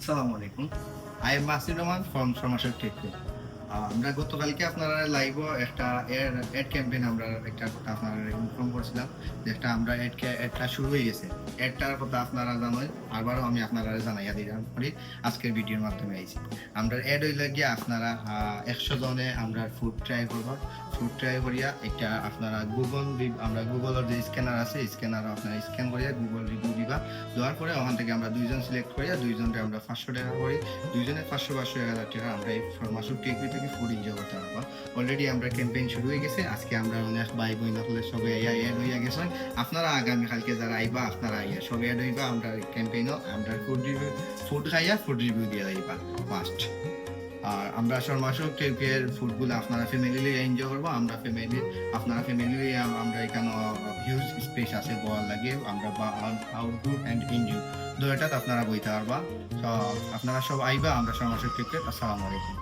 আসসালামু আলাইকুম। I am Masud Rahman from সমাশক টেককে। আমরা গতকালকে আপনারা লাইভ একটা এড ক্যাম্পেইন আমরা একটা কথা আপনারা ইনফর্ম করছিলাম যে একটা আমরা এডটা শুরু হয়ে গেছে। এডটার কথা আপনারা জানেন, আবারও আমি আপনারা জানাইয়া দিলাম করি আজকের ভিডিওর মাধ্যমে আইছি। আমরা এড হইলে গিয়ে আপনারা 100 জনে আমরা ফুড ট্রাই করব। ফুড ট্রাই করিয়া একটা আপনারা আমরা গুগলের যে স্ক্যানার আছে স্ক্যানার আপনারা স্ক্যান করিয়া গুগল রিভিউ দিবা। দেওয়ার পরে ওখান থেকে আমরা 2 জন সিলেক্ট করিয়া 2 জনকে আমরা 500 টাকা করি। 2 জনে 500 1,000 টাকা আমরা এই মাসুক টেকবি থেকে ফুড এনজয় করতে পারবো। অলরেডি আমরা ক্যাম্পেইন শুরু হয়ে গেছে। আজকে আমরা অনেক ভাই বোন হলে সবাই অ্যাড হইয়া গেছেন। আপনারা আগামী কালকে যারা আইবা আপনারা আইয়া সবাই অ্যাড হইবা। আমরা ক্যাম্পেইনও আমরা ফুড খাইয়া ফুড রিভিউ দিয়ে যাইবা ফার্স্ট। আর আমরা সর্মাসক টেকের ফুডগুলো আপনারা ফ্যামিলি এনজয় করবো। আমরা আপনারা ফ্যামিলি আমরা এখানে হিউজ স্পেস আছে বল লাগে আমরা আউটডোর অ্যান্ড ইনডোর দুইটাত আপনারা বইতে পারবা। আপনারা সব আইবা আমরা সর্মাসক টেকের। আসসালামু আলাইকুম।